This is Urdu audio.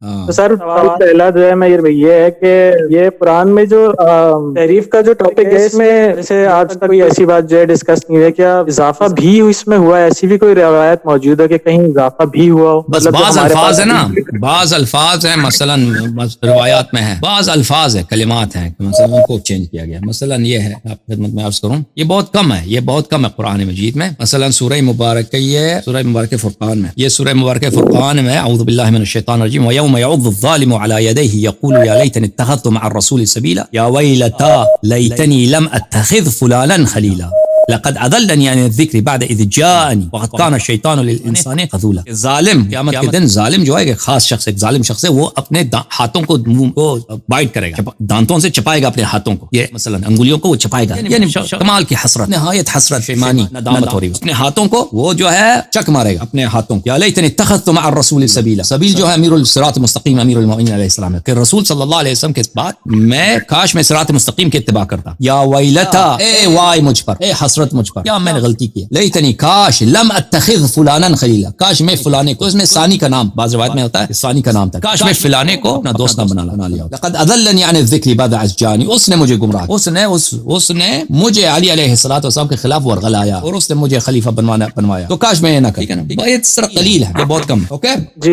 ہاں تو سر پہلا جو ہے یہ ہے کہ یہ قرآن میں جو تحریف کا جو ٹاپک ہے اس میں جیسے آج تک کوئی ایسی بات جو ہے ڈسکس نہیں ہے، کیا اضافہ بھی اس میں ہوا ہے؟ ایسی بھی کوئی روایت موجود ہے کہ کہیں اضافہ بھی ہوا ہو؟ بس مطلب جو بعض ہمارے الفاظ پاس ہے نا، بعض الفاظ ہیں مثلا روایات میں ہے، بعض الفاظ ہے کلمات ہیں کہ مثلا ان کو چینج کیا گیا. مثلا یہ ہے، آپ خدمت میں عرض کروں، یہ بہت کم ہے، یہ بہت کم ہے قرآن مجید میں. مثلا سورہ مبارکہ، یہ سورہ مبارکہ فرقان میں، یہ سورہ مبارکہ فرقان میں اعوذ باللہ من الشیطان الرجیم ویوم یعض الظالم علی یدیہ یقول یا لیتنی اتخذت مع الرسول سبیلا یا ویلتا لیتنی لم اتخذ فلانا خلیلا لقد اضلنی عن الذکر بعد اذ جاءنی وقد کان الشیطان للانسان خذولا. ظالم قیامت کے دن ظالم جو ہے کہ خاص شخص، ایک ظالم شخص ہے، وہ اپنے ہاتھوں کو منہ کو بائٹ کرے گا، دانتوں سے چپائے گا اپنے ہاتھوں کو، یہ مثلا انگلیوں کو وہ چپائے گا، یعنی کمال کی حسرت، نہایت حسرت، پیمانی، ندامت ہو رہی ہے، اپنے ہاتھوں کو وہ جو ہے چک مارے گا اپنے ہاتھوں کو. یا لیتنی اتخذت مع الرسول سبیلا، سبیل جو ہے امیر الصراط المستقیم، امیر المؤمنین علیہ السلام ہے کہ رسول صلی اللہ علیہ وسلم کے بعد میں کاش میں صراط مستقیم کی اتباع کرتا. یا ویلتا، اے وای مجھ پر، اے حسرت مجھ پر، کیا میں نے غلطی کی. لیتنی کاش لم اتخذ فلانا خلیلا، کاش میں فلانے کو، اس میں ثانی کا نام بعض روایت میں ہوتا ہے ثانی کا نام تھا، کاش میں فلانے کو اپنا دوست نہ بنا لیا. لقد اضلنی عن الذکر بعد اذ جاءنی، اس نے مجھے گمراہ، اس نے مجھے علی علیہ الصلوۃ والسلام کے خلاف ورغلایا اور اس نے مجھے خلیفہ بنوایا، تو کاش میں یہ نہ کرتا. یہ صرف قلیل ہے، یہ بہت کم ہے. اوکے جی